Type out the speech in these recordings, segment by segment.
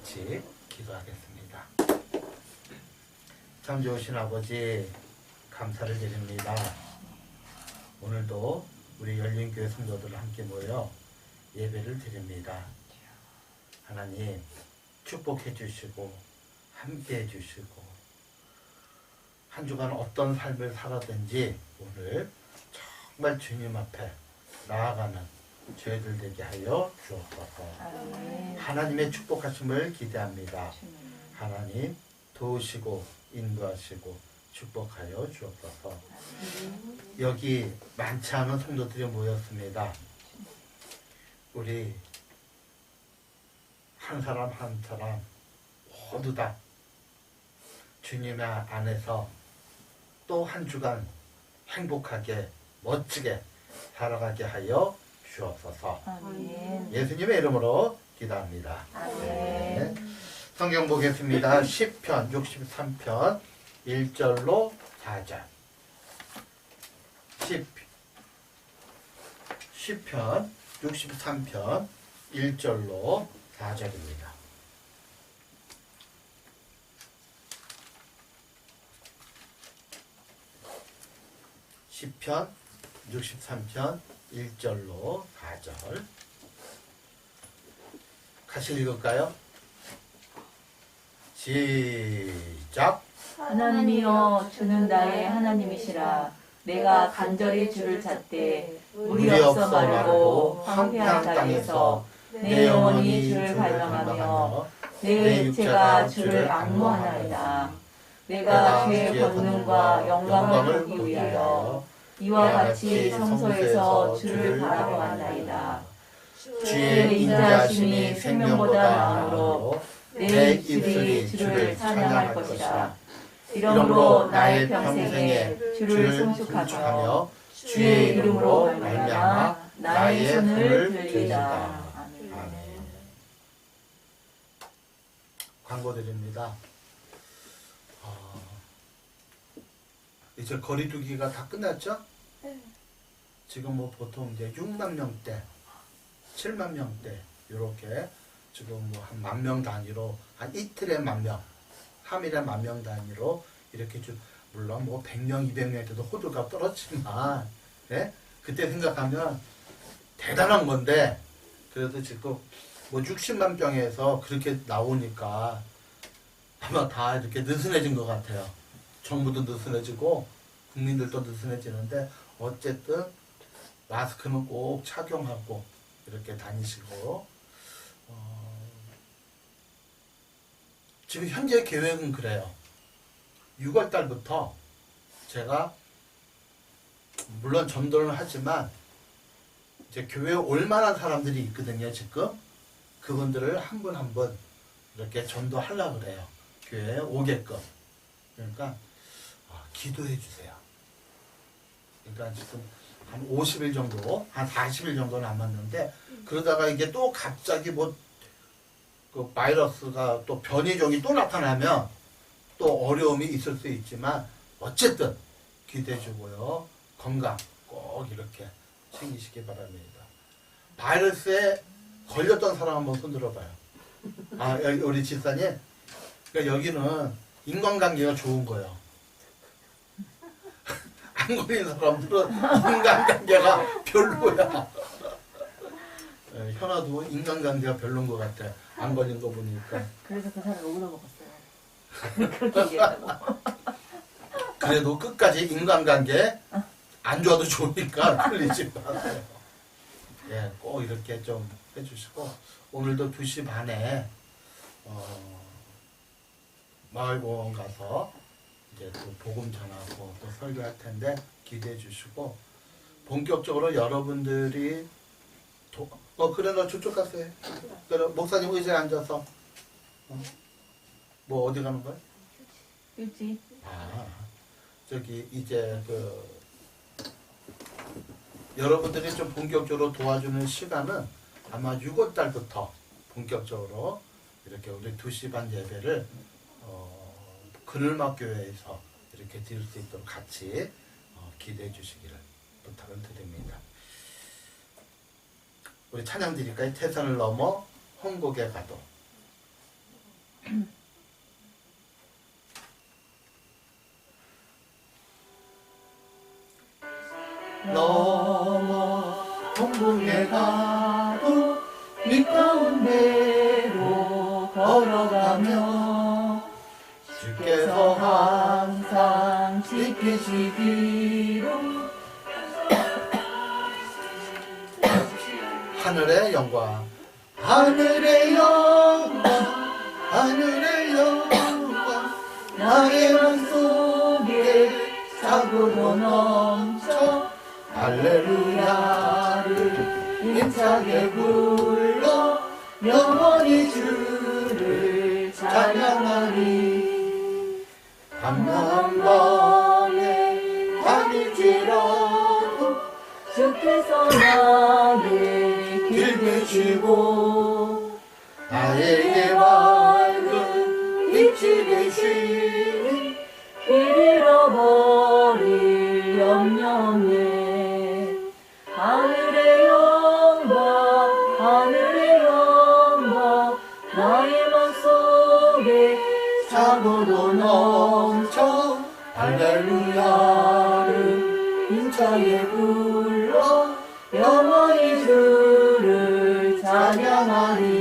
같이 기도하겠습니다. 참 좋으신 아버지, 감사를 드립니다. 오늘도 우리 열린교회 성도들 함께 모여 예배를 드립니다. 하나님 축복해 주시고 함께 해 주시고 한 주간 어떤 삶을 살았든지 오늘 정말 주님 앞에 나아가는 저희들 되게 하여 주옵소서. 하나님의 축복하심을 기대합니다. 하나님 도우시고 인도하시고 축복하여 주옵소서. 여기 많지 않은 성도들이 모였습니다. 우리 한 사람 한 사람 모두 다 주님의 안에서 또 한 주간 행복하게 멋지게 살아가게 하여 주옵소서. 아멘. 예수님의 이름으로 기도합니다. 네. 성경 보겠습니다. 시편 63편 1절로 4절. 시편 63편 1절로 4절입니다. 시편 63편 1절로 4절. 같이 읽을까요? 시작. 하나님이여 주는 나의 하나님이시라. 내가 간절히 주를 찾되 물이 없어 마르고 황폐한 땅에서 내 영혼이 주를 갈망하며 내 육체가 주를 악무하나이다. 내가 주의 권능과 영광을 보기 위하여 이와 같이 성소에서 주를 바라보았나이다. 주의 인자하심이 생명보다 나으므로 내 입술이 주를 찬양할 것이다. 이러므로 나의 평생에 주를 송축하며 주의 이름으로 말미암아 나의 손을 들리다. 아멘. 광고 드립니다. 이제 거리두기가 다 끝났죠? 네. 지금 뭐 보통 이제 6만 명대, 7만 명대 이렇게 지금 뭐 한 10,000명 단위로 한 이틀에 10,000명, 3일에 10,000명 단위로 이렇게 좀 물론 뭐 100명, 200명 때도 호두가 떨었지만, 네? 그때 생각하면 대단한 건데 그래도 지금 뭐 60만 병에서 그렇게 나오니까 아마 다 이렇게 느슨해진 것 같아요. 정부도 느슨해지고 국민들도 느슨해지는데 어쨌든 마스크는 꼭 착용하고 이렇게 다니시고 지금 현재 계획은 그래요. 6월 달부터 제가 물론 전도를 하지만 이제 교회에 올 만한 사람들이 있거든요. 지금 그분들을 한 분 한 분 이렇게 전도하려고 그래요. 교회에 오게끔. 그러니까 기도해 주세요. 그러니까 지금 한 50일 정도, 한 40일 정도 남았는데 그러다가 이게 또 갑자기 뭐 그 바이러스가 또 변이종이 또 나타나면 또 어려움이 있을 수 있지만 어쨌든 기도해 주고요. 건강 꼭 이렇게 챙기시기 바랍니다. 바이러스에 걸렸던 사람 한번 손 들어봐요. 여기 우리 집사님. 그러니까 여기는 인간관계가 좋은 거예요. 안 걸린 사람들은 인간관계가 별로야. 현아도 인간관계가 별로인 것 같아. 안 걸린 거 보니까. 그래서 그 사람 욕을 먹었어요. 그렇게 얘기했다고. 그래도 끝까지 인간관계 안 좋아도 좋으니까 걸리지 마세요. 예, 꼭 이렇게 좀 해주시고 오늘도 2시 반에 마을공원 가서 이제 또 복음 전하고 또 설교할 텐데 기대해 주시고 본격적으로 여러분들이 그래 너 저쪽 가세요. 그래 목사님 의자에 앉아서 뭐 어디 가는 거야? 일찍. 저기 이제 여러분들이 좀 본격적으로 도와주는 시간은 아마 6월 달부터 본격적으로 이렇게 우리 2시 반 예배를 그늘막 교회에서 이렇게 드릴 수 있도록 같이 기대해 주시기를 부탁을 드립니다. 우리 찬양 드릴까요? 태산을 넘어 홍곡에 가도. 넘어 동궁에 가도 미가운 대로 걸어가며 주께서 항상 지키시기로 하늘의 영광 하늘의 영광 하늘의 영광 나의 맘속에 사고로 넘쳐 할렐루야를 힘차게 불러 영원히 주를 찬양하리 한번 밤에 밤일지라도 주께서 나의 길 되시고 나에게 밝은 빛이 되시니 길 잃어버릴 염려 없네 하늘의 영광 하늘의 영광 나의 맘속에 사고로 넘쳐 할렐루야를 힘차게 불러 영원히 주를 찬양하리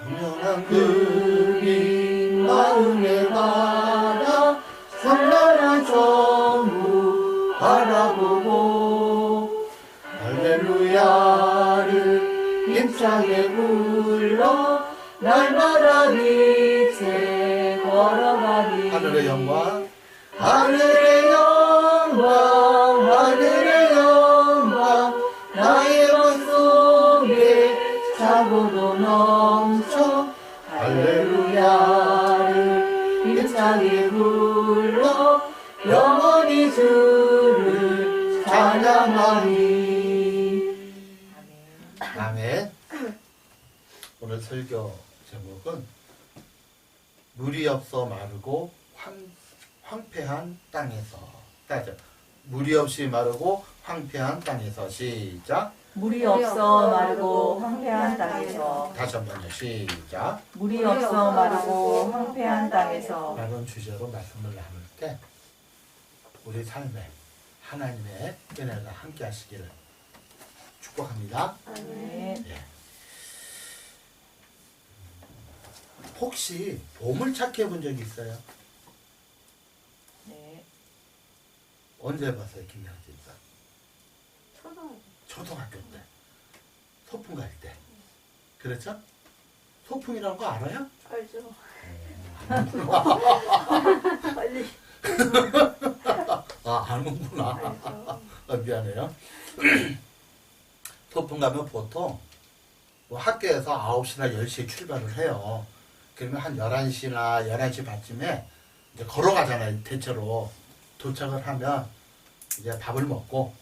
영원한 그빛 마음에 받아 찬란한 전부 바라보고 할렐루야를 힘차게 불러 날마다 빛에 걸어가리 하늘의 영광 하늘의 영광 하늘의 영광 나의 맘속에 사고도 넘쳐 할렐루야를 힘차게 불러 영원히 주를 찬양하리 아멘. 오늘 설교 제목은 물이 없어 마르고 황폐한 땅에서 따져 물이 없이 마르고 황폐한 땅에서 시작 물이 없어 마르고 황폐한 땅에서 다시 한번요 시작 물이 없어 마르고 황폐한 땅에서 라는 주제로 말씀을 나눌 때 우리 삶에 하나님의 은혜가 함께 하시기를 축복합니다. 네. 예. 혹시 보물찾기 해본 적 있어요? 네. 언제 봤어요, 김양진 사? 초등학교 때. 소풍 갈 때. 그렇죠? 소풍이라는 거 알아요? 알죠. 빨리. 아, 아는구나. 알죠. 아, 미안해요. 소풍 가면 보통 뭐 학교에서 9시나 10시에 출발을 해요. 그러면 한 11시나 11시 반쯤에 이제 걸어가잖아요. 대체로 도착을 하면 이제 밥을 먹고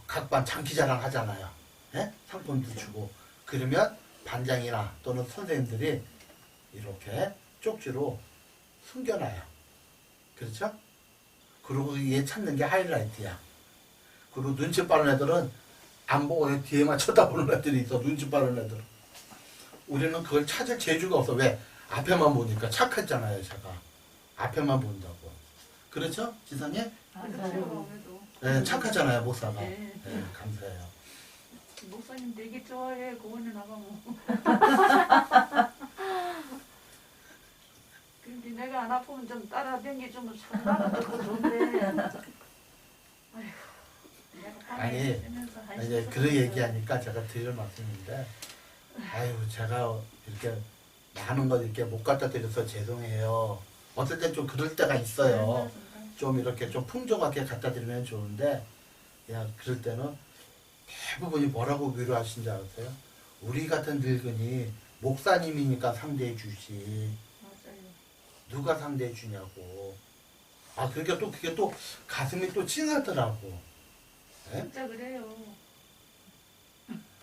각 반 장기자랑 하잖아요. 예? 상품도 주고 그러면 반장이나 또는 선생님들이 이렇게 쪽지로 숨겨놔요. 그렇죠? 그리고 얘 찾는 게 하이라이트야. 그리고 눈치 빠른 애들은 안 보고 뒤에만 쳐다보는 애들이 있어. 눈치 빠른 애들은. 우리는 그걸 찾을 재주가 없어. 왜? 앞에만 보니까 착했잖아요, 제가. 앞에만 본다고. 그렇죠? 지상에? 맞아요. 네, 착하잖아요, 목사가. 네. 네, 감사해요. 목사님 되게 좋아해. 공원에 나가면. 근데 내가 안 아프면 좀 따라다니주면 참 나도 더 좋은데. 아휴, 내가 밤에 아니, 쓰면서 한 이제 시간 그런 얘기하니까 제가 드릴 말씀인데, 아유, 제가 이렇게 많은 걸 이렇게 못 갖다 드려서 죄송해요. 어떨 땐 좀 그럴 때가 있어요. 좀 이렇게 좀 풍족하게 갖다 드리면 좋은데, 야, 그럴 때는 대부분이 뭐라고 위로하신지 아세요? 우리 같은 늙은이 목사님이니까 상대해 주지. 맞아요. 누가 상대해 주냐고. 아, 그러니까 또 그게 또 가슴이 또 찡하더라고. 예? 진짜 그래요.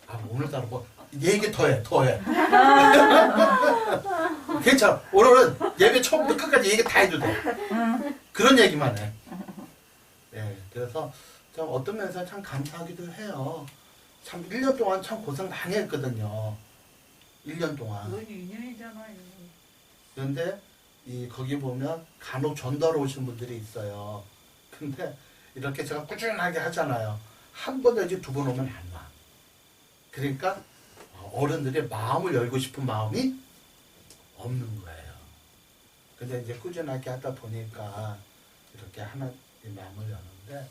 아, 오늘따라 뭐, 얘기 더해. 괜찮아. 오늘은 예배 처음부터 끝까지 얘기 다 해도 돼. 그런 얘기만 해. 예, 그래서 좀 어떤 면에서 참 감사하기도 해요. 참 1년 동안 참 고생 많이 했거든요. 1년 동안. 그건 2년이잖아요. 그런데 거기 보면 간혹 전도하러 오신 분들이 있어요. 근데 이렇게 제가 꾸준하게 하잖아요. 한 번 내지 두 번 오면 안 와. 그러니까 어른들의 마음을 열고 싶은 마음이 없는 거예요. 근데 이제 꾸준하게 하다 보니까 이렇게 하나의 마음을 여는데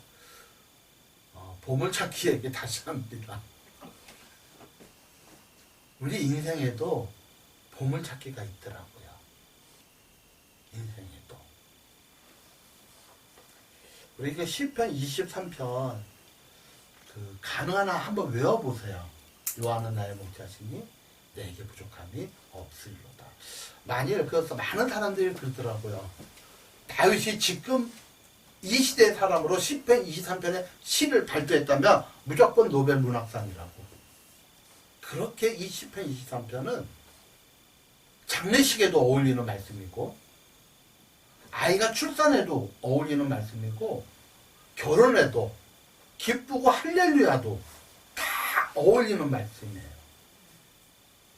보물찾기 얘기 다시 합니다. 우리 인생에도 보물찾기가 있더라고요. 인생에도. 우리 그 시편 23편 가능하나 한번 외워보세요. 요하는 나의 목자시니 내게 부족함이 없으리로다. 만일 그래서 많은 사람들이 그러더라고요. 다윗이 지금 이 시대의 사람으로 시편 23편의 시를 발표했다면 무조건 노벨 문학상이라고. 그렇게 이 시편 23편은 장례식에도 어울리는 말씀이고 아이가 출산해도 어울리는 말씀이고 결혼해도 기쁘고 할렐루야도 다 어울리는 말씀이에요.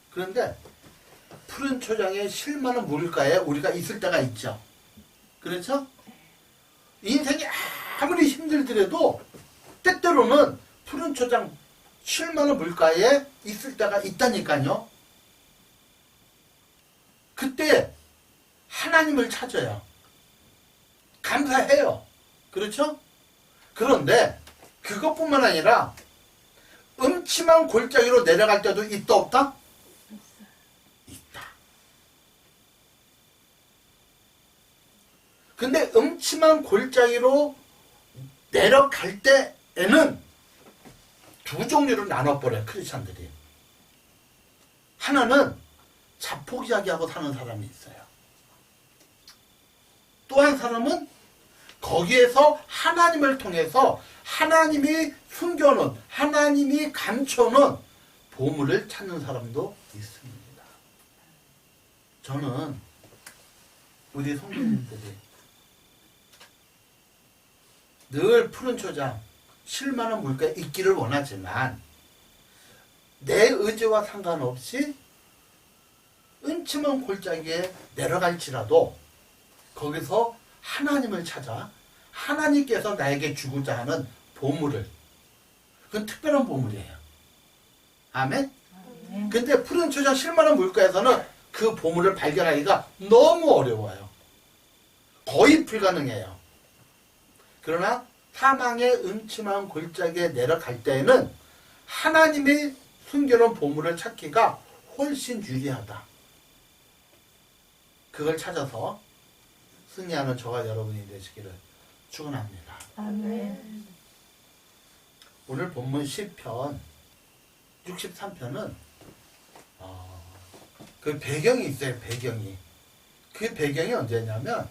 그런데 푸른 초장에 실만한 물가에 우리가 있을 때가 있죠. 그렇죠? 인생이 아무리 힘들더라도 때때로는 푸른 초장 실만한 물가에 있을 때가 있다니까요. 그때 하나님을 찾아요. 감사해요. 그렇죠? 그런데 그것뿐만 아니라 음침한 골짜기로 내려갈 때도 있다 없다? 있다. 근데 음침한 골짜기로 내려갈 때에는 두 종류로 나눠버려요. 크리스찬들이. 하나는 자포자기하고 사는 사람이 있어요. 또 한 사람은 거기에서 하나님을 통해서 하나님이 숨겨놓은 하나님이 감춰놓은 보물을 찾는 사람도 있습니다. 저는 우리 성도님들이 늘 푸른 초장 실만한 물가에 있기를 원하지만 내 의지와 상관없이 음침한 골짜기에 내려갈지라도 거기서 하나님을 찾아 하나님께서 나에게 주고자 하는 보물을, 그건 특별한 보물이에요. 아멘? 근데 푸른 초장 실만한 물가에서는 그 보물을 발견하기가 너무 어려워요. 거의 불가능해요. 그러나 사망의 음침한 골짜기에 내려갈 때에는 하나님이 숨겨놓은 보물을 찾기가 훨씬 유리하다. 그걸 찾아서 승리하는 저와 여러분이 되시기를 축원합니다. 아멘. 오늘 본문 시편 63편은 그 배경이 있어요. 배경이. 그 배경이 언제냐면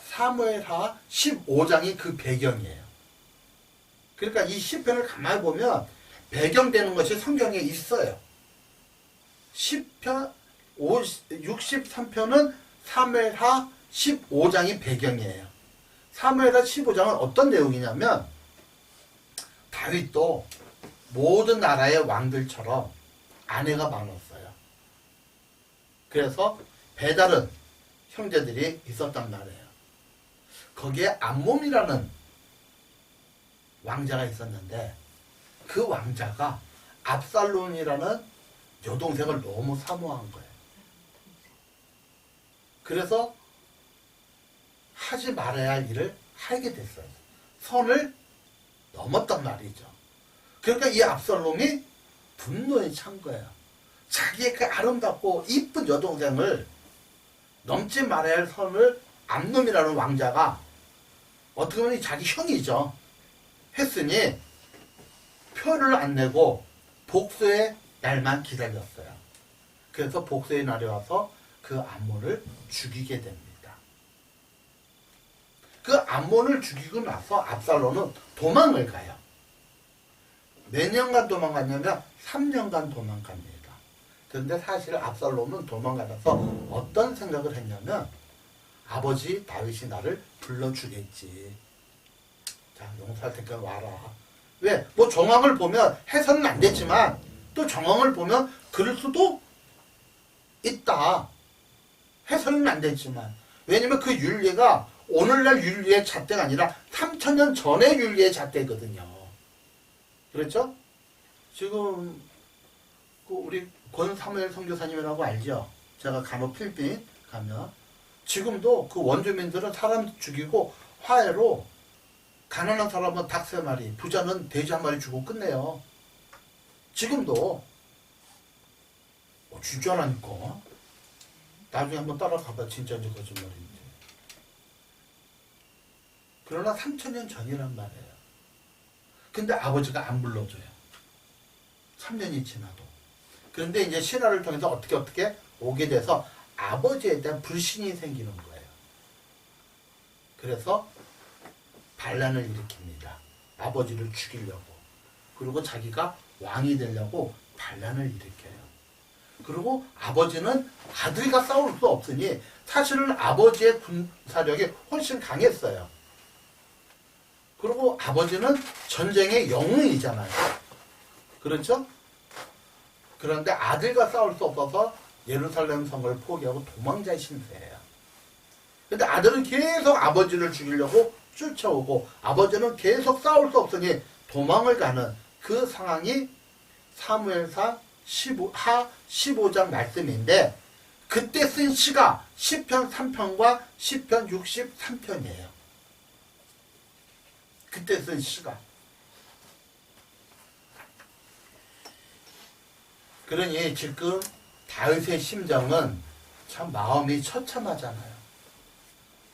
사무엘하 15장이 그 배경이에요. 그러니까 이 시편을 가만히 보면 배경되는 것이 성경에 있어요. 시편 63편은 사무엘하 15장이 배경이에요. 사무엘하 15장은 어떤 내용이냐면 다윗도 모든 나라의 왕들처럼 아내가 많았어요. 그래서 배다른 형제들이 있었단 말이에요. 거기에 암몬이라는 왕자가 있었는데 그 왕자가 압살롬이라는 여동생을 너무 사모한 거예요. 그래서 하지 말아야 할 일을 하게 됐어요. 선을 넘었단 말이죠. 그러니까 이 압살롬이 분노에 찬 거예요. 자기의 그 아름답고 이쁜 여동생을 넘지 말아야 할 선을 암놈이라는 왕자가 어떻게 보면 자기 형이죠. 했으니 표를 안 내고 복수의 날만 기다렸어요. 그래서 복수의 날이 와서 그 암몬을 죽이게 됩니다. 그 암몬을 죽이고 나서 압살롬은 도망을 가요. 몇 년간 도망갔냐면 3년간 도망갑니다. 그런데 사실 압살롬은 도망가서 어떤 생각을 했냐면 아버지 다윗이 나를 불러주겠지. 자, 용서할 테니까 와라. 왜? 뭐 정황을 보면 해서는 안 됐지만 또 정황을 보면 그럴 수도 있다. 해서는 안 되지만. 왜냐면 그 윤리가 오늘날 윤리의 잣대가 아니라 3000년 전의 윤리의 잣대거든요. 그렇죠? 지금 그 우리 권사무엘 선교사님이라고 알죠? 제가 간혹 필리핀 가면 지금도 그 원주민들은 사람 죽이고 화해로 가난한 사람은 닭 3마리, 부자는 돼지 1마리 주고 끝내요. 지금도 진짜라니까. 나중에 한번 따라가봐. 진짜인지 거짓말인지. 그러나 3000년 전이란 말이에요. 근데 아버지가 안 불러줘요. 3년이 지나도. 그런데 이제 신화를 통해서 어떻게 오게 돼서 아버지에 대한 불신이 생기는 거예요. 그래서 반란을 일으킵니다. 아버지를 죽이려고. 그리고 자기가 왕이 되려고 반란을 일으켜요. 그리고 아버지는 아들과 싸울 수 없으니 사실은 아버지의 군사력이 훨씬 강했어요. 그리고 아버지는 전쟁의 영웅이잖아요. 그렇죠? 그런데 아들과 싸울 수 없어서 예루살렘 성을 포기하고 도망자의 신세예요. 근데 아들은 계속 아버지를 죽이려고 쫓아오고 아버지는 계속 싸울 수 없으니 도망을 가는 그 상황이 사무엘상 15장 말씀인데 그때 쓴 시가 시편 3편과 시편 63편이에요. 그때 쓴 시가. 그러니 지금 다윗의 심정은 참 마음이 처참하잖아요.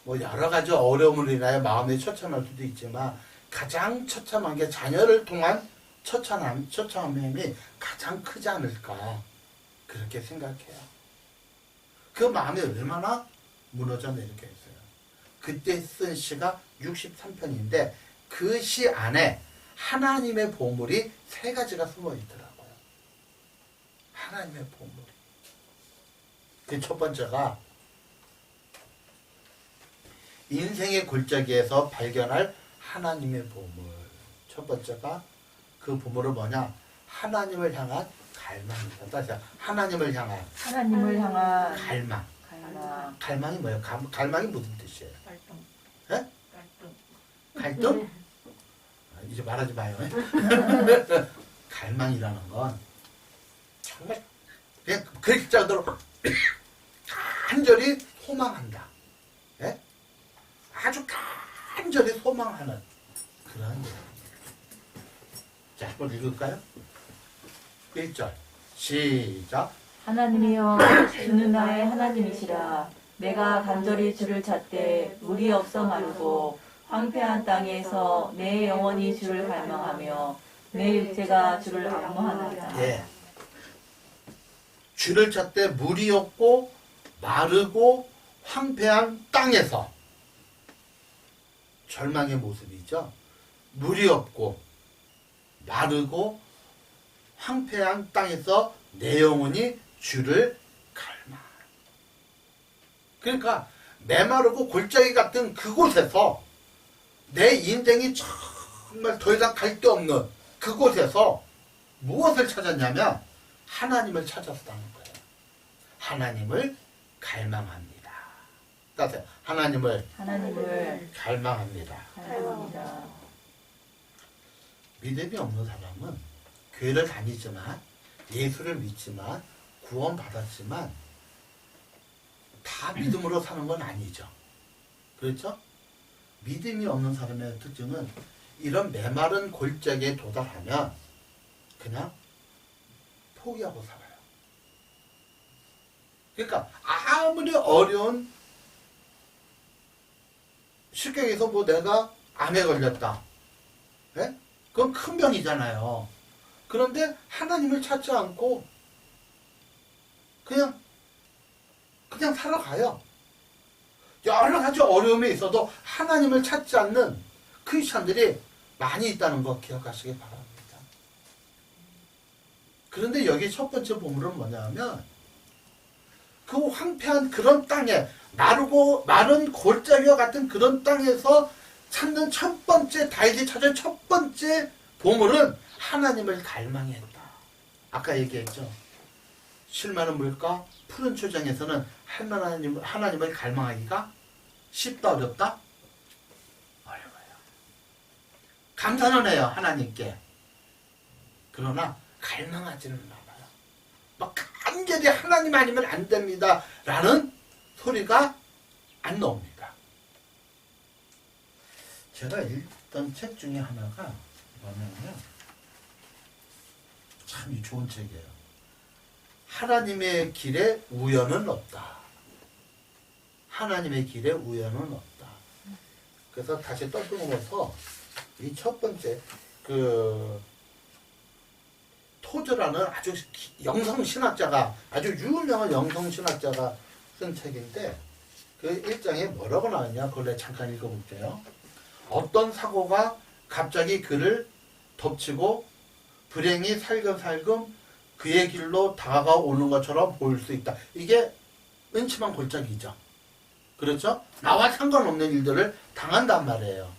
뭐 여러 가지 어려움을 인하여 마음이 처참할 수도 있지만 가장 처참한 게 자녀를 통한 처참함이 가장 크지 않을까 그렇게 생각해요. 그 마음이 얼마나 무너져 내리게 했어요. 그때 쓴 시가 63편인데 그 시 안에 하나님의 보물이 3가지가 숨어 있더라고요. 하나님의 보물이. 그 첫 번째가 인생의 골짜기에서 발견할 하나님의 보물. 첫 번째가 그 보물은 뭐냐? 하나님을 향한 갈망이다. 다시 하나님을 향한 갈망. 갈망이 뭐예요? 갈망이 무슨 뜻이에요? 갈등. 예? 갈등. 갈등? 이제 말하지 마요. 갈망이라는 건 정말 그냥 그리스도로 간절히 소망한다. 예? 아주 간절히 소망하는 그런 얘기입니다. 자, 한번 읽을까요? 1절 시작. 하나님이여 주는 나의 하나님이시라. 내가 간절히 주를 찾되 물이 없어 마르고 황폐한 땅에서 내 영혼이 주를 갈망하며 내 육체가 주를 악무하나이다. 예. 주를 찾되 물이 없고 마르고 황폐한 땅에서 절망의 모습이죠. 물이 없고 마르고 황폐한 땅에서 내 영혼이 주를 갈망. 그러니까 메마르고 골짜기 같은 그곳에서 내 인생이 정말 더 이상 갈 데 없는 그곳에서 무엇을 찾았냐면 하나님을 찾았다는 거예요. 하나님을 갈망합니다. 따세요. 하나님을 갈망합니다. 믿음이 없는 사람은 교회를 다니지만 예수를 믿지만 구원받았지만 다 믿음으로 사는 건 아니죠. 그렇죠? 믿음이 없는 사람의 특징은 이런 메마른 골짜기에 도달하면 그냥 포기하고 살아요. 그러니까 아무리 어려운 쉽게 얘기해서 뭐 내가 암에 걸렸다. 네? 그건 큰 병이잖아요. 그런데 하나님을 찾지 않고 그냥 살아가요. 여러 가지 어려움이 있어도 하나님을 찾지 않는 크리스찬들이 많이 있다는 거 기억하시기 바랍니다. 그런데 여기 첫 번째 보물은 뭐냐면 그 황폐한 그런 땅에 마른 골짜기와 같은 그런 땅에서 찾는 첫 번째 다윗이 찾은 첫 번째 보물은 하나님을 갈망했다. 아까 얘기했죠. 실마는 물가 푸른 초장에서는 하나님을 갈망하기가 쉽다 어렵다? 어려워요. 감사는 해요 하나님께. 그러나 갈망하지는 않아요. 막 간절히 하나님 아니면 안 됩니다 라는 소리가 안 나옵니다. 제가 읽던 책 중에 하나가 뭐냐면 참 좋은 책이에요. 하나님의 길에 우연은 없다. 하나님의 길에 우연은 없다. 그래서 다시 떠듬어서 이 첫 번째 토저라는 아주 영성신학자가 아주 유명한 영성신학자가 쓴 책인데 그 1장에 뭐라고 나왔냐 그걸 내가 잠깐 읽어볼게요. 어떤 사고가 갑자기 그를 덮치고 불행이 살금살금 그의 길로 다가오는 것처럼 보일 수 있다. 이게 은침한 골짜기죠. 그렇죠? 나와 상관없는 일들을 당한단 말이에요.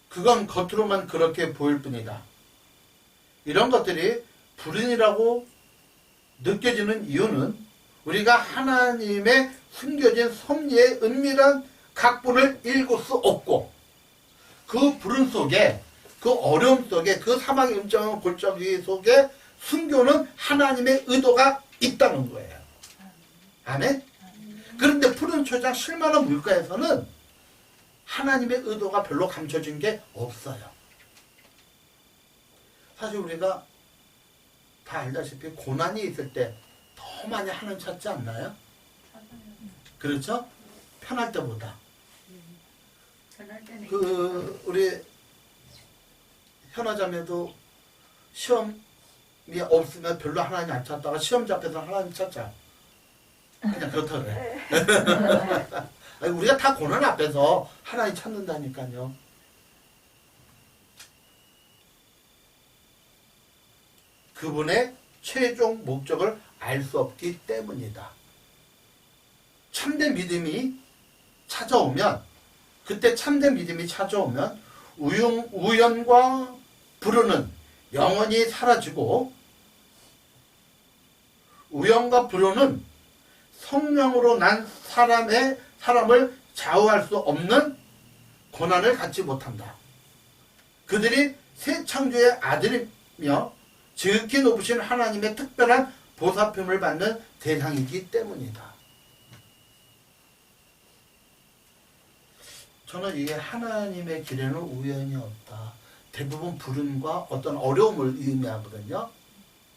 그건 겉으로만 그렇게 보일 뿐이다. 이런 것들이 불운이라고 느껴지는 이유는 우리가 하나님의 숨겨진 섭리의 은밀한 각본을 읽을 수 없고 그 불운 속에 그 어려움 속에 그 사망의 음정한 골짜기 속에 숨겨놓은 하나님의 의도가 있다는 거예요. 아멘? 그런데 푸른 초장 실만한 물가에서는 하나님의 의도가 별로 감춰진 게 없어요. 사실 우리가 다 알다시피 고난이 있을 때 더 많이 하나님 찾지 않나요? 그렇죠? 편할 때보다. 우리 현아자매도 시험이 없으면 별로 하나님 안 찾다가 시험 잡혀서 하나님 찾자. 그냥 그렇다 그래. 아니, 우리가 다 고난 앞에서 하나님 찾는다니까요. 그분의 최종 목적을 알 수 없기 때문이다. 참된 믿음이 찾아오면 그때 참된 믿음이 찾아오면 우연과 불운은 영원히 사라지고 우연과 불운은 성령으로 난 사람을 좌우할 수 없는 고난을 갖지 못한다. 그들이 새 창조의 아들이며 지극히 높으신 하나님의 특별한 보살핌을 받는 대상이기 때문이다. 저는 이게 하나님의 길에는 우연이 없다. 대부분 불운과 어떤 어려움을 의미하거든요.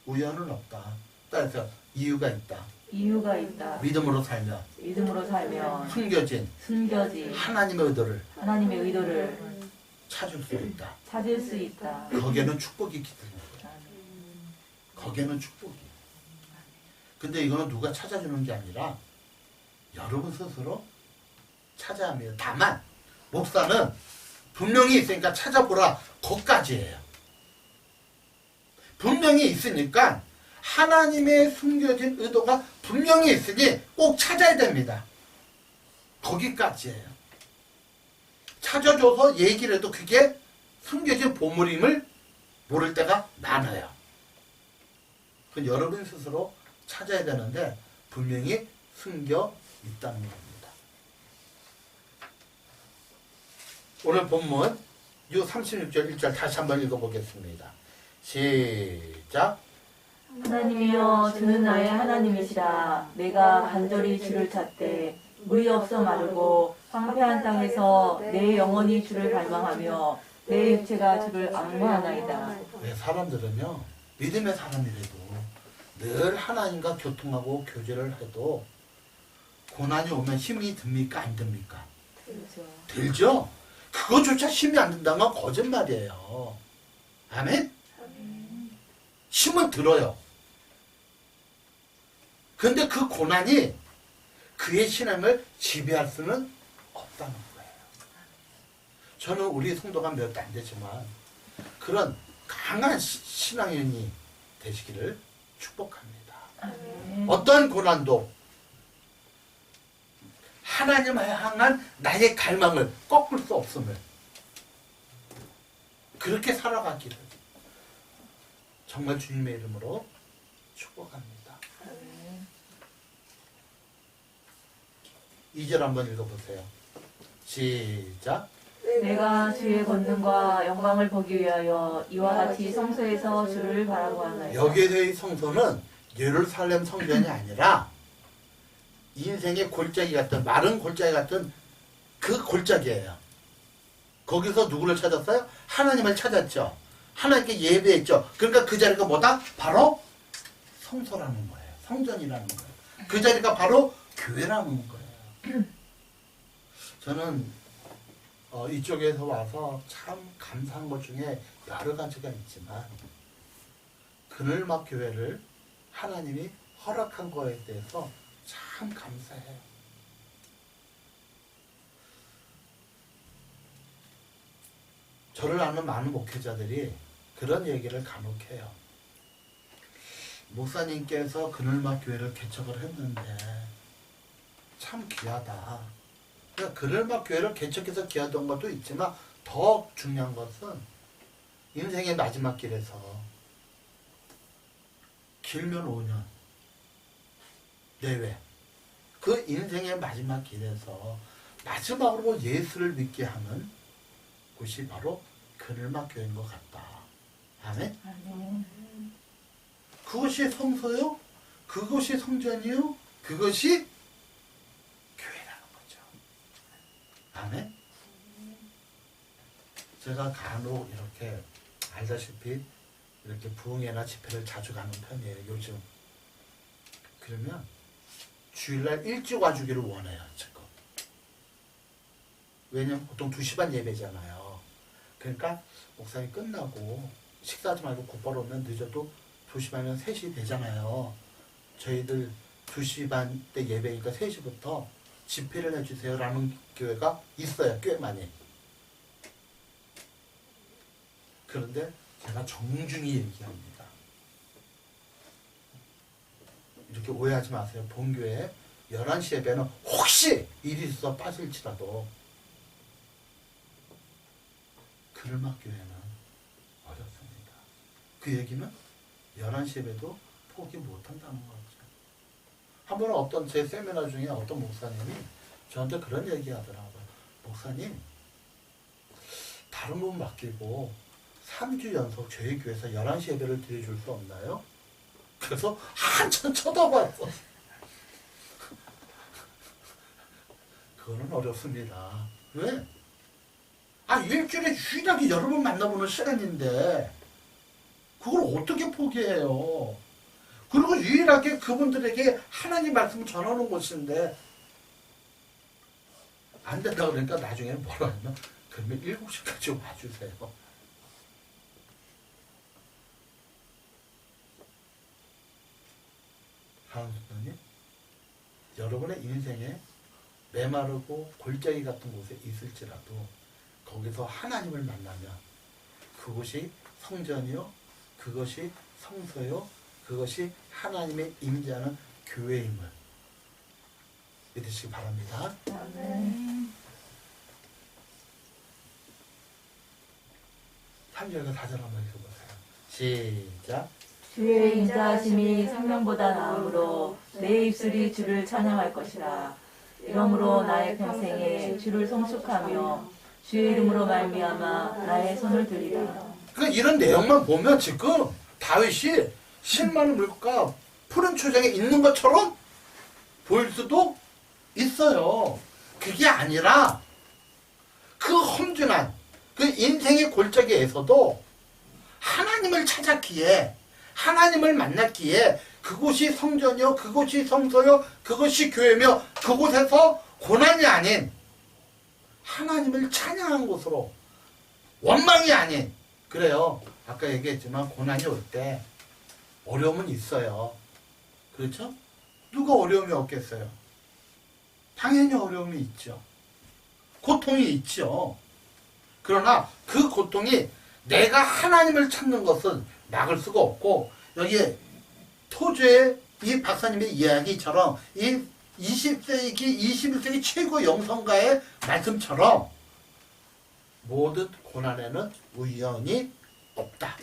우연은 없다. 따라서 이유가 있다. 이유가 있다. 믿음으로 살면 믿음으로 살면 숨겨진 하나님의 의도를 찾을 수 있다. 찾을 수 있다. 거기에는 축복이 기다려요. 거기에는 축복이. 근데 이거는 누가 찾아주는 게 아니라 여러분 스스로 찾아야 합니다. 다만 목사는 분명히 있으니까 찾아보라 거기까지예요. 분명히 있으니까 하나님의 숨겨진 의도가 분명히 있으니 꼭 찾아야 됩니다. 거기까지예요. 찾아줘서 얘기를 해도 그게 숨겨진 보물임을 모를 때가 많아요. 그건 여러분 스스로 찾아야 되는데 분명히 숨겨 있다는 겁니다. 오늘 본문 36절 1절 다시 한번 읽어보겠습니다. 시작. 하나님이여 주는 나의 하나님이시라. 내가 간절히 주를 찾되 물이 없어 마르고 황폐한 땅에서 내 영혼이 주를 갈망하며 내 육체가 주를 앙모하나이다. 왜 사람들은요 믿음의 사람이라도 늘 하나님과 교통하고 교제를 해도 고난이 오면 힘이 듭니까 안 듭니까? 그렇죠. 들죠? 그거조차 힘이 안 든다면 거짓말이에요. 아멘? 힘은 들어요. 그런데 그 고난이 그의 신앙을 지배할 수는 없다는 거예요. 저는 우리 성도가 몇 안 되지만 그런 강한 신앙인이 되시기를 축복합니다. 어떤 고난도 하나님을 향한 나의 갈망을 꺾을 수 없음을 그렇게 살아가기를 정말 주님의 이름으로 축복합니다. 2절 한번 읽어보세요. 시작. 내가 주의 권능과 영광을 보기 위하여 이와 같이 성소에서 주를 바라고 하나이다. 여기에서의 성소는 예루살렘 성전이 아니라 인생의 골짜기 같은, 마른 골짜기 같은 그 골짜기예요. 거기서 누구를 찾았어요? 하나님을 찾았죠. 하나님께 예배했죠. 그러니까 그 자리가 뭐다? 바로 성소라는 거예요. 성전이라는 거예요. 그 자리가 바로 교회라는 거예요. 저는 이쪽에서 와서 참 감사한 것 중에 여러 가지가 있지만 그늘막 교회를 하나님이 허락한 거에 대해서 참 감사해요. 저를 아는 많은 목회자들이 그런 얘기를 간혹 해요. 목사님께서 그늘막 교회를 개척을 했는데 참 귀하다. 그러니까 그늘막 교회를 개척해서 귀하던 것도 있지만 더 중요한 것은 인생의 마지막 길에서 길면 5년 내외 그 인생의 마지막 길에서 마지막으로 예수를 믿게 하는 곳이 바로 그늘막 교회인 것 같다. 아멘? 아멘. 그것이 성소요? 그것이 성전이요? 그것이 교회라는 거죠. 아멘? 제가 간혹 이렇게 알다시피 이렇게 부흥회나 집회를 자주 가는 편이에요. 요즘. 그러면 주일날 일찍 와주기를 원해요. 지금. 왜냐면 보통 2시 반 예배잖아요. 그러니까 목사님 끝나고 식사하지 말고 곧바로 오면 늦어도 2시 반이면 3시 되잖아요. 저희들 2시 반 때 예배니까 3시부터 집회를 해주세요 라는 교회가 있어요. 꽤 많이. 그런데 제가 정중히 얘기합니다. 이렇게 오해하지 마세요. 본교회 11시 예배는 혹시 일이 있어 빠질지라도 그늘막 교회는 어렵습니다. 그 얘기는 11시 예배도 포기 못한다는 거죠. 한 번은 어떤 제 세미나 중에 어떤 목사님이 저한테 그런 얘기 하더라고요. 목사님, 다른 분 맡기고 3주 연속 저희 교회에서 11시 예배를 드려줄 수 없나요? 그래서 한참 쳐다봤어. 그거는 어렵습니다. 왜? 일주일에 유일하게 여러 번 만나보는 시간인데 그걸 어떻게 포기해요? 그리고 유일하게 그분들에게 하나님 말씀을 전하는 곳인데 안 된다 그러니까 나중에는 뭐라 하면 그러면 7시까지 와주세요. 하나님, 여러분의 인생에 메마르고 골짜기 같은 곳에 있을지라도 거기서 하나님을 만나면 그곳이 성전이요, 그것이 성소요, 그것이 하나님의 임재하는 교회임을 믿으시기 바랍니다. 아멘. 3절과 4절 한번 읽어보세요. 시작. 주의 인자하심이 생명보다 나으므로 내 입술이 주를 찬양할 것이라. 이러므로 나의 평생에 주를 송축하며 주의 이름으로 말미암아 나의 손을 들리라. 그러니까 이런 내용만 보면 지금 다윗이 10만의 물과 푸른 초장에 있는 것처럼 보일 수도 있어요. 그게 아니라 그 험준한 그 인생의 골짜기에서도 하나님을 찾았기에, 하나님을 만났기에 그곳이 성전이요, 그곳이 성소요, 그것이 교회며 그곳에서 고난이 아닌 하나님을 찬양한 곳으로, 원망이 아닌, 그래요. 아까 얘기했지만 고난이 올 때 어려움은 있어요. 그렇죠? 누가 어려움이 없겠어요? 당연히 어려움이 있죠. 고통이 있죠. 그러나 그 고통이 내가 하나님을 찾는 것은 막을 수가 없고, 여기에 토주의 이 박사님의 이야기처럼 이 20세기, 21세기 최고 영성가의 말씀처럼 모든 고난에는 우연이 없다.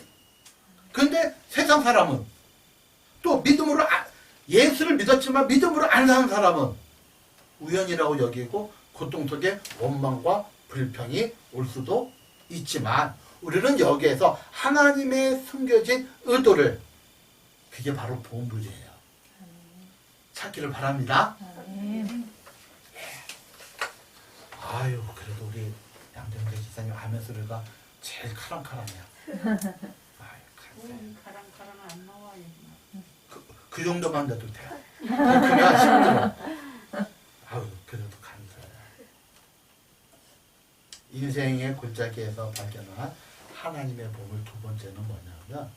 근데 세상 사람은 또 믿음으로 예수를 믿었지만 믿음으로 안 사는 사람은 우연이라고 여기고 고통 속에 원망과 불평이 올 수도 있지만 우리는 여기에서 하나님의 숨겨진 의도를 그게 바로 본분이에요. 찾기를 바랍니다. 아멘. 아유 그래도 우리 양정재 지사님 아멘 소리가 제일 카랑카랑해요. 아유 감사해요. 가랑가랑 안 나와요. 그 정도만 돼도 돼요. 그냥 힘들어. 아유 그래도 감사해요. 인생의 골짜기에서 발견한 하나님의 몸을 두 번째는 뭐냐면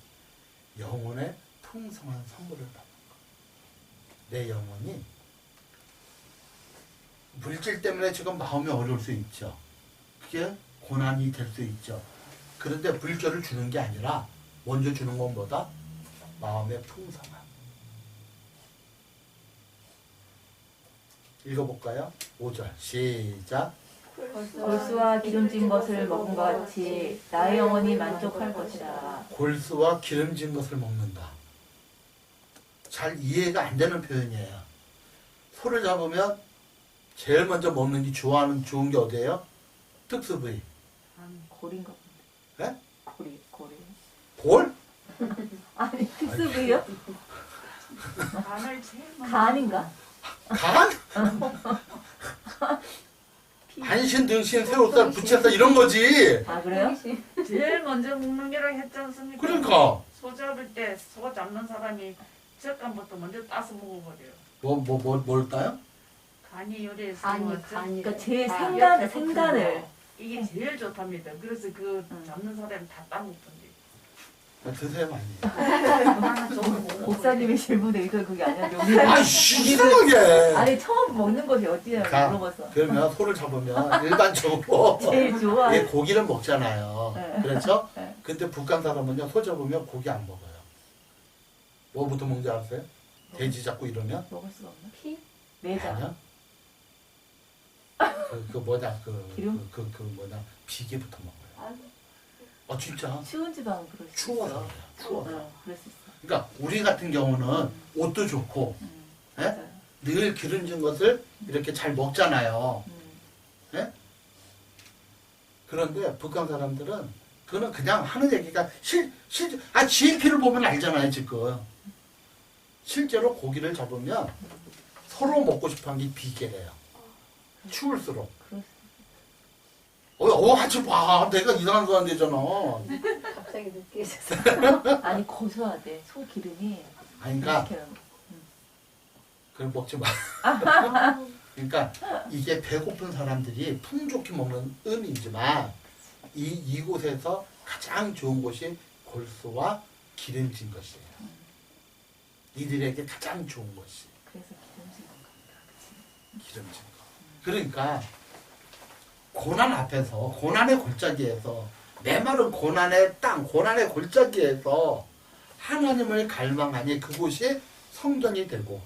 영혼의 풍성한 선물을 받는 거. 내 영혼이 물질 때문에 지금 마음이 어려울 수 있죠. 그게 고난이 될 수 있죠. 그런데 물질을 주는 게 아니라 먼저 주는 건 뭐다? 마음의 풍성함. 읽어볼까요? 5절 시작. 골수와 기름진 것을 먹은 것 같이 나의 영혼이 만족할 것이라. 골수와 기름진 것을 먹는다. 잘 이해가 안 되는 표현이에요. 소를 잡으면 제일 먼저 먹는 게 좋은 게 어디예요? 특수 부위. 골인가 예? 본데. 고리. 골? 아니 특수부위요? 간을 제일 많이 간인가? 간? 안신, 등신, 새우살, 부채살 이런 거지. 아 그래요? 제일 먼저 먹는 게라 했지 않습니까? 그러니까 소 잡을 때 소 잡는 사람이 젓간부터 먼저 따서 먹어버려요. 뭘 따요? 간이 요리해서 간이, 먹었죠? 간이. 그러니까 제 아, 생간을. 이게 제일 좋답니다. 그래서 그 잡는 사람이 다 따먹던데. 드세요 많이. 하나 조금 먹어. 목사님의 질문에 의도 그게 아니라 아이씨 이상하게. 아니 처음 먹는 것이 어디냐고 자, 물어봤어. 그러면 소를 잡으면 일반적으로 제일 좋아. 얘 고기를 먹잖아요. 네. 그렇죠? 네. 근데 북한 사람은요 소 잡으면 고기 안 먹어요. 뭐부터 먹는지 아세요? 돼지 잡고 이러면 먹을 수가 없나? 피? 내장. 아니야. 그 뭐냐 기름? 그 뭐냐 비계부터 먹어요. 아, 진짜 추운 지방은 그럴 수 추워서 있어. 그래요. 추워서. 그럴 수 있어. 그러니까 우리 같은 경우는 옷도 좋고 예? 맞아요. 늘 기름진 것을 이렇게 잘 먹잖아요. 예? 그런데 북한 사람들은 그거는 그냥 하는 얘기가 GNP를 보면 알잖아요 지금. 실제로 고기를 잡으면 서로 먹고 싶어하는 게 비계래요. 추울수록. 그럴 수 하지 마. 내가 이상한 거 안 되잖아. 갑자기 느끼해졌어. 아니 고소하대. 소 기름이. 아니, 그러니까 이렇게 하는 거. 그걸 먹지 마. 그러니까 이게 배고픈 사람들이 풍족히 먹는 의미이지만 이곳에서 가장 좋은 것이 골수와 기름진 것이에요. 이들에게 가장 좋은 것이 그래서 기름진 건가 보다. 그치? 기름진 거. 그러니까 고난 앞에서 고난의 골짜기에서 메마른 고난의 땅 고난의 골짜기에서 하나님을 갈망하니 그곳이 성전이 되고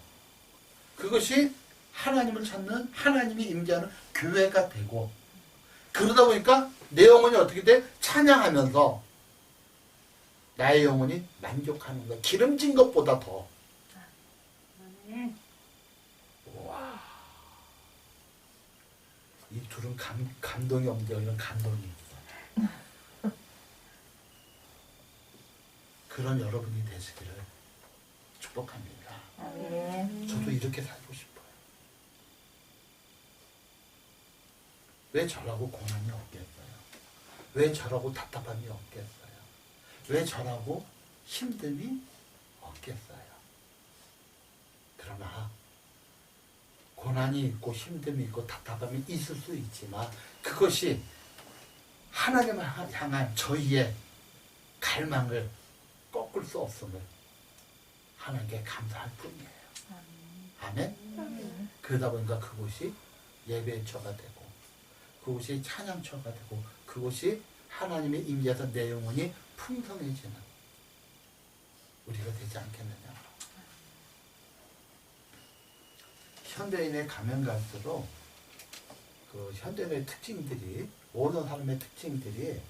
그것이 하나님을 찾는 하나님이 임재하는 교회가 되고 그러다 보니까 내 영혼이 어떻게 돼? 찬양하면서 나의 영혼이 만족하는 거야. 기름진 것보다 더. 아니, 와. 이 둘은 감동이 없는데 여기는 감동이 있어. 그런 여러분이 되시기를 축복합니다. 아멘. 저도 이렇게 살고 싶어요. 왜 저라고 고난이 없겠어요? 왜 저라고 답답함이 없겠어요? 왜 저라고 힘듦이 없겠어요? 그러나 고난이 있고 힘듦이 있고 답답함이 있을 수 있지만 그것이 하나님을 향한 저희의 갈망을 꺾을 수 없음을 하나님께 감사할 뿐이에요. 아멘? 그러다 보니까 그곳이 예배의 처가 되고 그곳이 찬양처가 되고 그곳이 하나님의 임재에서 내 영혼이 풍성해지는 우리가 되지 않겠느냐. 현대인에 가면 갈수록 그 현대인의 특징들이 모든 사람의 특징들이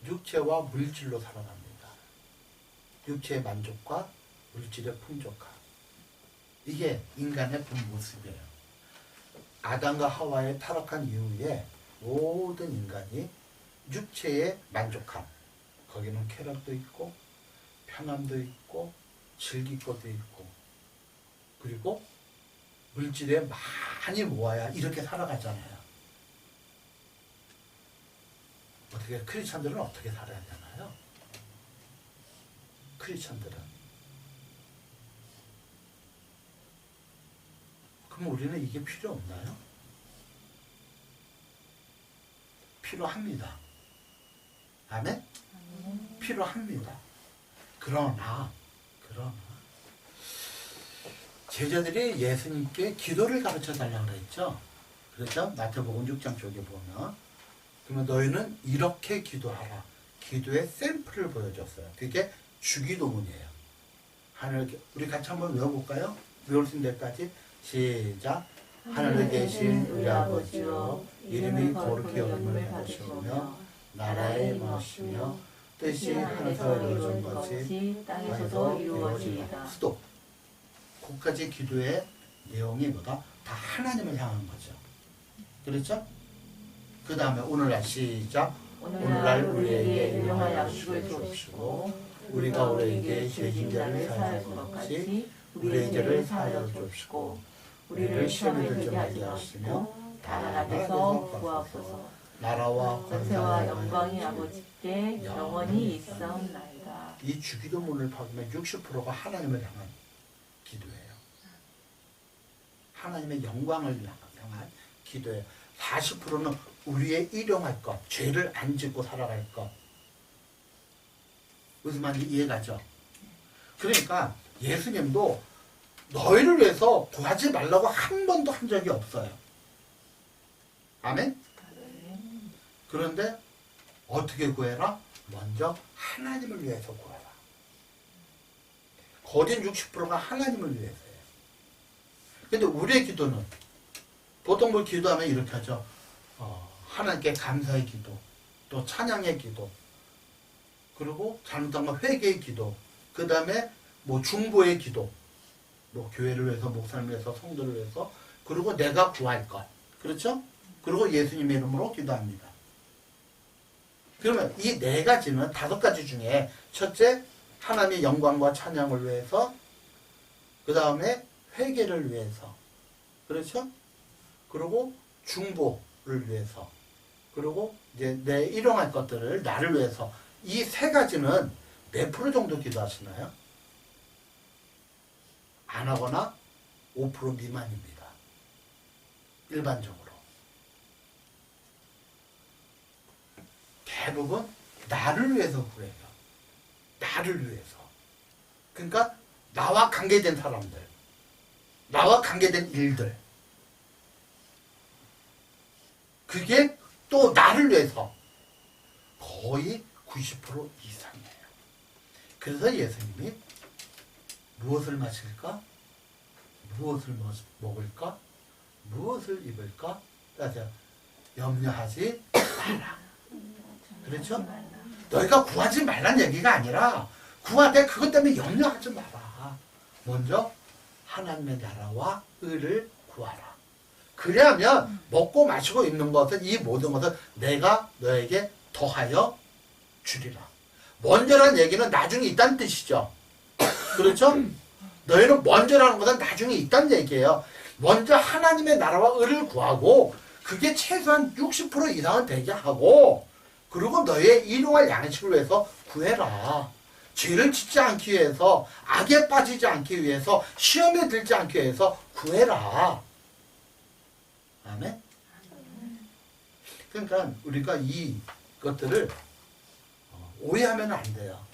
육체와 물질로 살아갑니다. 육체의 만족과 물질의 풍족함. 이게 인간의 본 모습이에요. 아담과 하와의 타락한 이후에 모든 인간이 육체의 만족함, 거기는 쾌락도 있고 편함도 있고 즐길 것도 있고 그리고 물질에 많이 모아야 이렇게 살아가잖아요. 어떻게 크리스찬들은 어떻게 살아야 되나요? 크리스찬들은 그럼 우리는 이게 필요 없나요? 필요합니다. 아멘? 필요합니다. 그러나 제자들이 예수님께 기도를 가르쳐 달라고 그랬죠. 그렇죠? 마태복음 6장 쪽에 보면 그러면 너희는 이렇게 기도하라. 기도의 샘플을 보여줬어요. 그게 주기도문이에요. 하늘 우리 같이 한번 외워볼까요? 외울 수 있는 데까지 시작. 하늘에 계신 우리 아버지여 이름이 거룩히 여김을 받으시오며 나라의 마시며 뜻이 하늘에서 이루어진 것이 땅에서도 이루어지이다. 스톱. 거기까지 기도의 내용이 뭐다? 다 하나님을 향한 거죠. 그렇죠? 그 다음에 오늘날 시작. 오늘날 우리에게 일용할 양식을 주옵시고 우리가 우리에게 죄진 자를 사하여 준 것 같이 우리의 죄를 사하여 주옵시고 우리를 시험에 들지 말게 하시며 다만 악에서 구하옵소서. 나라와 권세와 영광이 아버지께 영원히 있사옵나이다. 이 주기도문을 파보면 60%가 하나님을 향한 기도예요. 하나님의 영광을 향한 기도예요. 40%는 우리의 일용할 것, 죄를 안 짓고 살아갈 것. 무슨 말인지 이해가죠? 그러니까 예수님도 너희를 위해서 구하지 말라고 한 번도 한 적이 없어요. 아멘? 그런데 어떻게 구해라? 먼저 하나님을 위해서 구하라. 거진 60%가 하나님을 위해서예요. 근데 우리의 기도는 보통 뭐 기도하면 이렇게 하죠. 하나님께 감사의 기도, 또 찬양의 기도, 그리고 잘못한 거 회개의 기도, 그 다음에 뭐 중보의 기도, 뭐 교회를 위해서, 목사를 위해서, 성도를 위해서, 그리고 내가 구할 것, 그렇죠? 그리고 예수님의 이름으로 기도합니다. 그러면 이 네 가지는 5가지 중에 첫째, 하나님의 영광과 찬양을 위해서, 그 다음에 회개를 위해서, 그렇죠? 그리고 중보를 위해서, 그리고 이제 내 일용할 것들을 나를 위해서. 이 3가지는 몇 프로 정도 기도하시나요? 안 하거나 5% 미만입니다. 일반적으로. 대부분 나를 위해서 구해요. 나를 위해서. 그러니까 나와 관계된 사람들, 나와 관계된 일들. 그게 또 나를 위해서 거의 90% 이상이에요. 그래서 예수님이 무엇을 마실까? 무엇을 먹을까? 무엇을 입을까? 따져 염려하지 마라. 그렇죠? 너희가 구하지 말란 얘기가 아니라 구할 때 그것 때문에 염려하지 마라. 먼저 하나님의 나라와 의를 구하라. 그래야면 먹고 마시고 입는 것은 이 모든 것은 내가 너에게 더하여 주리라. 먼저라는 얘기는 나중에 있다는 뜻이죠. 그렇죠? 너희는 먼저라는 것은 나중에 있다는 얘기예요. 먼저 하나님의 나라와 의를 구하고 그게 최소한 60% 이상은 되게 하고 그리고 너의 일용할 양식을 위해서 구해라. 죄를 짓지 않기 위해서 악에 빠지지 않기 위해서 시험에 들지 않기 위해서 구해라. 아멘? 그러니까 우리가 이 것들을 오해하면 안 돼요.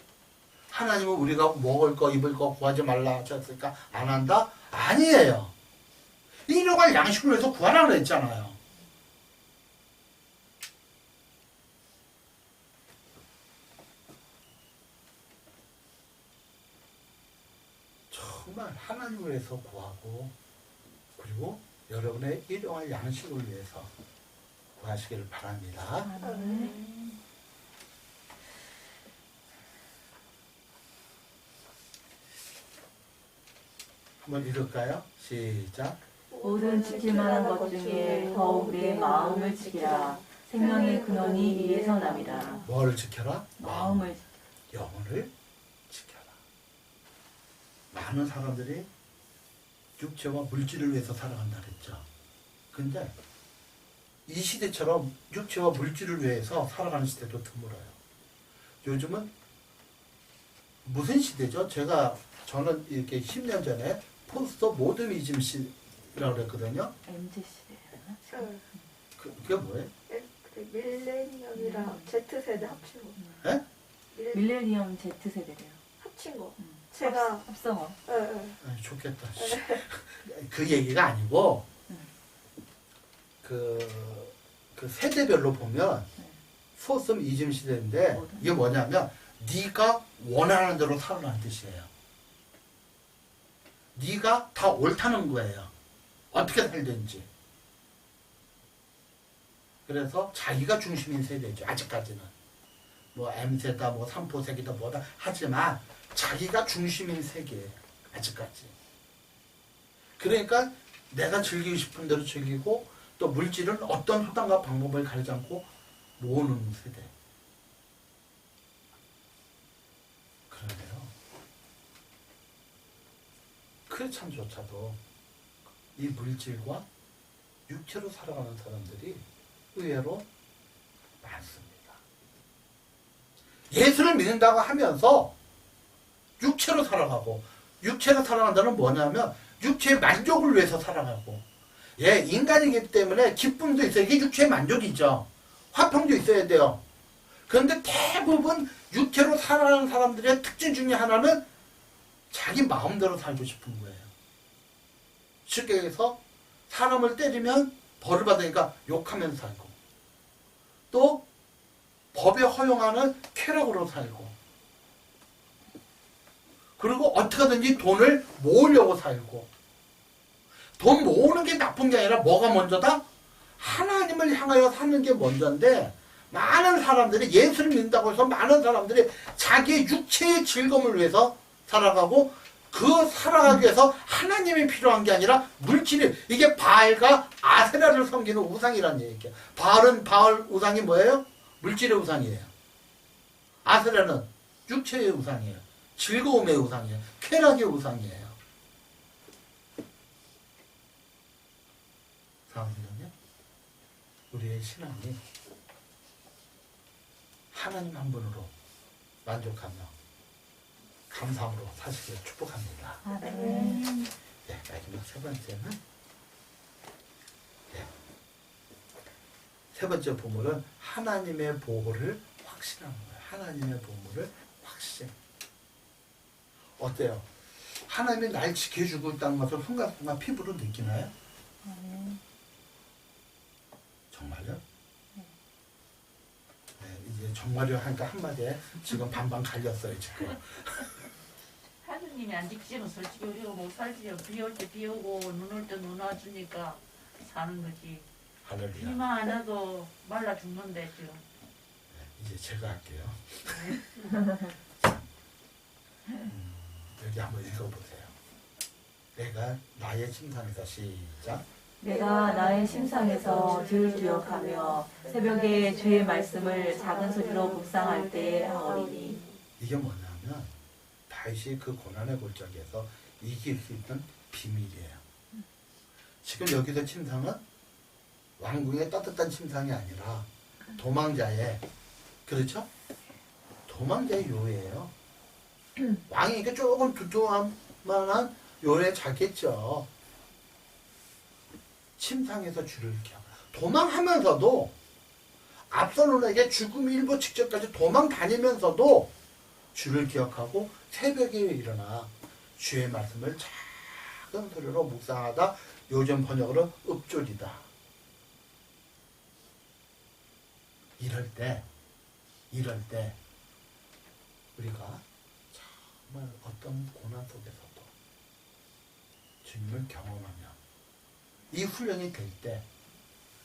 하나님은 우리가 먹을 거 입을 거 구하지 말라 하셨으니까 안 한다? 아니에요. 일용할 양식을 위해서 구하라 그랬잖아요. 정말 하나님을 위해서 구하고 그리고 여러분의 일용할 양식을 위해서 구하시기를 바랍니다. 한번 읽을까요? 시작. 모든 지킬 만한 것 중에 더욱 내 마음을 지키라. 생명의 근원이 이에서 남이라. 뭐를 지켜라? 마음을 영혼을 지켜라. 많은 사람들이 육체와 물질을 위해서 살아간다 그랬죠. 근데 이 시대처럼 육체와 물질을 위해서 살아가는 시대도 드물어요. 요즘은 무슨 시대죠? 저는 이렇게 10년 전에 포스트 모더니즘 시라고 그랬거든요. MZ 시대잖아. 응. 그게 뭐예요? 밀레니엄이랑 Z세대 합친 거. 예? 밀레니엄 Z 세대래요. 합친 거. 음. 제가 합성어. 예, 예. 아니, 좋겠다. 그 얘기가 아니고 그 세대별로 보면 포스트 이즘 시대인데 이게 뭐냐면 네가 원하는 대로 살아라는 뜻이에요. 네가 다 옳다는 거예요. 어떻게 살든지. 그래서 자기가 중심인 세대죠. 아직까지는. 뭐 M세다, 뭐 3포세기다 뭐다 하지만 자기가 중심인 세계예요. 아직까지. 그러니까 내가 즐기고 싶은 대로 즐기고 또 물질은 어떤 수단과 방법을 가리지 않고 모으는 세대. 그런데요. 크리스찬조차도 이 물질과 육체로 살아가는 사람들이 의외로 많습니다. 예수를 믿는다고 하면서 육체로 살아가고 육체로 살아간다는 뭐냐면 육체의 만족을 위해서 살아가고 예, 인간이기 때문에 기쁨도 있어요. 이게 육체의 만족이죠. 화평도 있어야 돼요. 그런데 대부분 육체로 살아가는 사람들의 특징 중에 하나는 자기 마음대로 살고 싶은 거예요. 쉽게 얘기해서 사람을 때리면 벌을 받으니까 욕하면서 살고 또 법에 허용하는 쾌락으로 살고 그리고 어떻게든지 돈을 모으려고 살고 돈 모으는 게 나쁜 게 아니라 뭐가 먼저다? 하나님을 향하여 사는 게 먼저인데 많은 사람들이 예수를 믿는다고 해서 많은 사람들이 자기의 육체의 즐거움을 위해서 살아가고 그 살아가기 위해서 하나님이 필요한 게 아니라 물질이 이게 바알과 아세라를 섬기는 우상이라는 얘기예요. 바알 우상이 뭐예요? 물질의 우상이에요. 아세라는 육체의 우상이에요. 즐거움의 우상이에요. 쾌락의 우상이에요. 사랑하는 우리의 신앙이 하나님 한 분으로 만족하며 감사함으로 사시길 축복합니다. 아, 네. 네, 마지막 세 번째는 세 번째 보물은 하나님의 보호를 확신하는 거예요. 하나님의 보호를 확신. 어때요? 하나님이 날 지켜주고 있다는 것을 순간순간 피부로 느끼나요? 정말요? 네, 이제 정말요 하니까 한마디에 지금 반반 갈렸어요 지금. 하느님이 안 지키면 솔직히 우리가 못 살지요. 비 올 때 비 오고 눈 올 때 눈 와주니까 사는 거지. 할렐루야. 비만 안 와도 말라 죽는데 지금. 네, 이제 제가 할게요. 여기 한번 읽어보세요. 내가 나의 침상에서 시작. 내가 나의 심상에서 주를 기억하며 새벽에 주의 말씀을 작은 소리로 묵상할 때 하오리니. 이게 뭐냐면 다윗이 그 고난의 골짜기에서 이길 수 있는 비밀이에요. 지금 여기서 침상은 왕궁의 따뜻한 침상이 아니라 도망자의, 그렇죠? 도망자의 요예요. 왕이니까 조금 두툼한 만한 요에 자겠죠. 침상에서 주를 기억. 도망하면서도 압살롬에게 죽음이 일보 직전까지 도망 다니면서도 주를 기억하고 새벽에 일어나 주의 말씀을 작은 소리로 묵상하다. 요즘 번역으로 읍조리다. 이럴 때 우리가 정말 어떤 고난 속에서도 주님을 경험하며 이 훈련이 될 때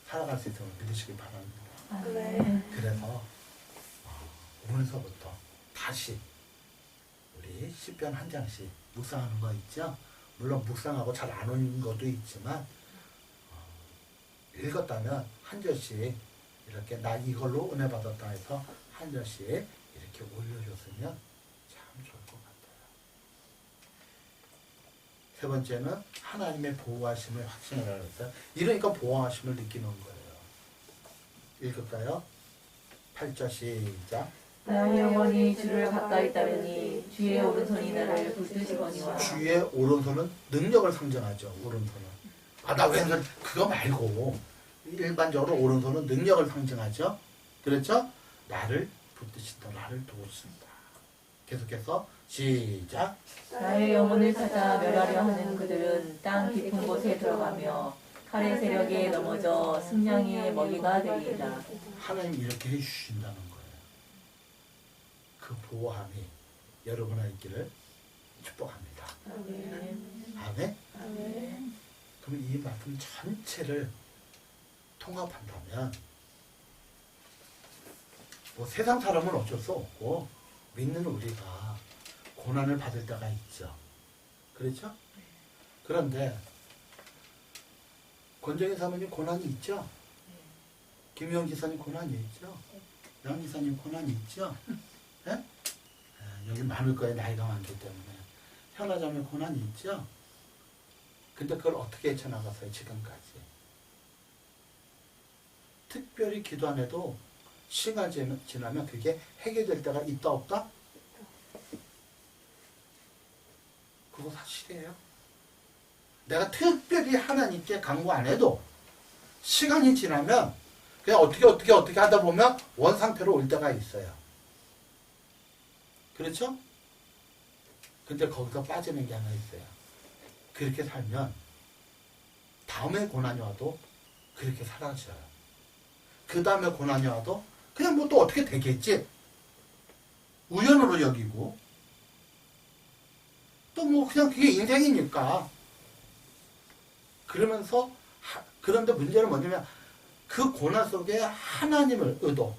살아갈 수 있음을 믿으시기 바랍니다. 네. 그래서 오늘서부터 다시 우리 시편 한 장씩 묵상하는 거 있죠? 물론 묵상하고 잘 안 오는 것도 있지만 읽었다면 한 절씩 이렇게 나 이걸로 은혜 받았다 해서 한 절씩 이렇게 올려줬으면 참 좋을 것 같아요. 세 번째는 하나님의 보호하심을 확신하라 그랬어요. 이러니까 보호하심을 느끼는 거예요. 읽을까요? 8절 시작. 나의 영혼이 주를 가까이 따르니 주의 오른손이 나를 붙드시거니와. 주의 오른손은 능력을 상징하죠. 오른손은. 아, 나 왼손 그거 말고 일반적으로 오른손은 능력을 상징하죠. 그렇죠? 나를 붙드신다. 나를 도우신다. 계속해서 시작. 나의 영혼을 찾아 멸하려 하는 그들은 땅 깊은 곳에 들어가며 칼의 세력에 넘어져 승냥이의 먹이가 되리이다. 하나님 이렇게 해주신다는 거예요. 그 보호함이 여러분의 있기를 축복합니다. 아멘. 아멘? 아멘. 그럼 이 말씀 전체를 통합한다면 뭐 세상 사람은 어쩔 수 없고 믿는 우리가 고난을 받을 때가 있죠. 그렇죠? 그런데 권정희 사모님 고난이 있죠? 김영 기사님 고난이 있죠? 양 기사님 고난이 있죠? 예? 여기 많을 거예요. 나이가 많기 때문에. 현아자매 고난이 있죠? 근데 그걸 어떻게 헤쳐나갔어요? 지금까지. 특별히 기도 안 해도 시간 지나면 그게 해결될 때가 있다 없다? 그거 사실이에요. 내가 특별히 하나님께 간구 안 해도 시간이 지나면 그냥 어떻게 하다 보면 원상태로 올 때가 있어요. 그렇죠? 근데 거기서 빠지는 게 하나 있어요. 그렇게 살면 다음에 고난이 와도 그렇게 사라져요. 그 다음에 고난이 와도 그냥 뭐 또 어떻게 되겠지? 우연으로 여기고 또 뭐 그냥 그게 인생이니까 그러면서 그런데 문제는 뭐냐면 그 고난 속에 하나님을 의도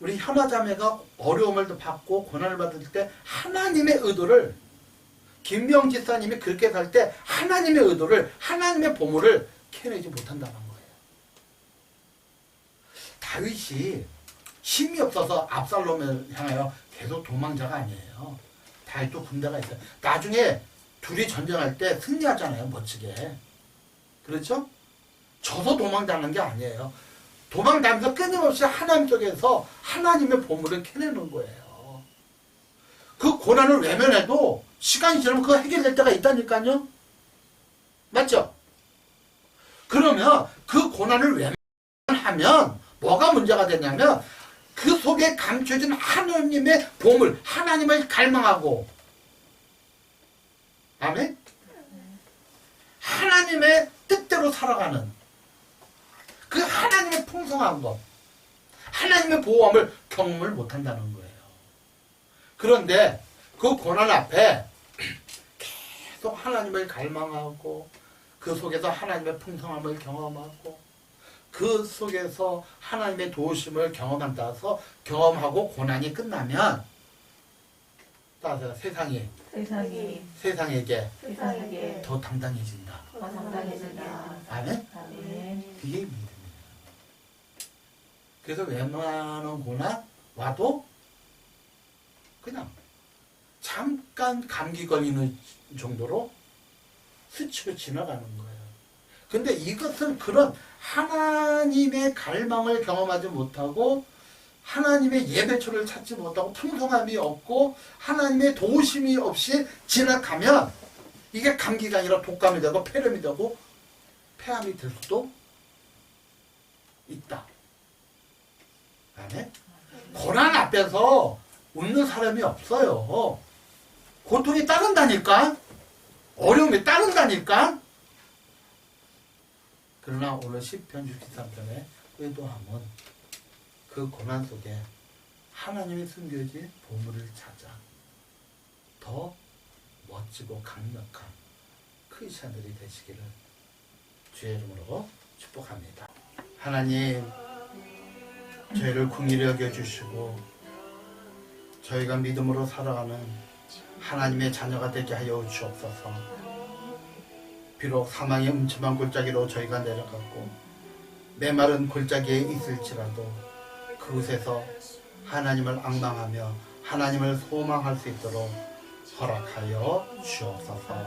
우리 현아자매가 어려움을 받고 고난을 받을 때 하나님의 의도를 김명 지사님이 그렇게 살 때 하나님의 의도를 하나님의 보물을 캐내지 못한다는 거예요. 다윗이 힘이 없어서 압살롬을 향하여 계속 도망자가 아니에요. 다윗도 군대가 있어요. 나중에 둘이 전쟁할 때 승리하잖아요. 멋지게. 그렇죠? 져서 도망다는 게 아니에요. 도망다니면서 끊임없이 하나님 속에서 하나님의 보물을 캐내는 거예요. 그 고난을 외면해도 시간이 지나면 그거 해결될 때가 있다니까요. 맞죠? 그러면 그 고난을 외면하면 뭐가 문제가 되냐면 그 속에 감춰진 하나님의 보물, 하나님을 갈망하고 아멘? 하나님의 뜻대로 살아가는 그 하나님의 풍성한 것, 하나님의 보호함을 경험을 못한다는 거예요. 그런데 그 고난 앞에 계속 하나님을 갈망하고 그 속에서 하나님의 풍성함을 경험하고 그 속에서 하나님의 도우심을 경험한다서 경험하고 고난이 끝나면 따라서 세상에게 더 당당해진다. 아멘? 아멘. 그게 믿음이에요. 그래서 웬만한 고난 와도 그냥 잠깐 감기 걸리는 정도로 스치고 지나가는 거예요. 근데 이것은 그런 하나님의 갈망을 경험하지 못하고 하나님의 예배처를 찾지 못하고 풍성함이 없고 하나님의 도우심이 없이 지나가면 이게 감기가 아니라 독감이 되고 폐렴이 되고 폐암이 될 수도 있다. 아멘? 고난 앞에서 웃는 사람이 없어요. 고통이 따른다니까. 어려움이 따른다니까. 그러나 오늘 10편 63편의 의도함은 그 고난 속에 하나님의 숨겨진 보물을 찾아 더 멋지고 강력한 크리스찬들이 되시기를 주의 이름으로 축복합니다. 하나님, 저희를 긍휼히 여겨주시고 저희가 믿음으로 살아가는 하나님의 자녀가 되게 하여 주옵소서. 비록 사망의 음침한 골짜기로 저희가 내려갔고 메마른 골짜기에 있을지라도 그곳에서 하나님을 앙망하며 하나님을 소망할 수 있도록 허락하여 주옵소서.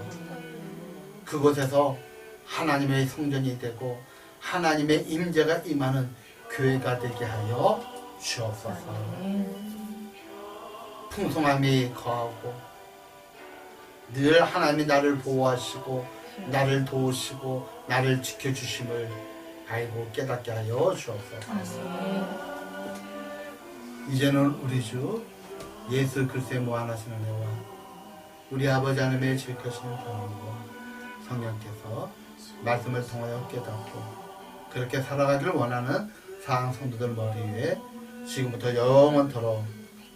그곳에서 하나님의 성전이 되고 하나님의 임재가 임하는 교회가 되게 하여 주옵소서. 풍성함이 거하고 늘 하나님이 나를 보호하시고 나를 도우시고 나를 지켜주심을 알고 깨닫게 하여 주옵소서. 이제는 우리 주 예수 그리스도의 무한하신 은혜와 우리 아버지 하나님의 지극하신 경험과 성령께서 말씀을 통하여 깨닫고 그렇게 살아가기를 원하는 사랑 성도들 머리 위에 지금부터 영원토록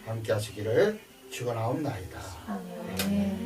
함께 하시기를 축원하옵나이다. 아멘.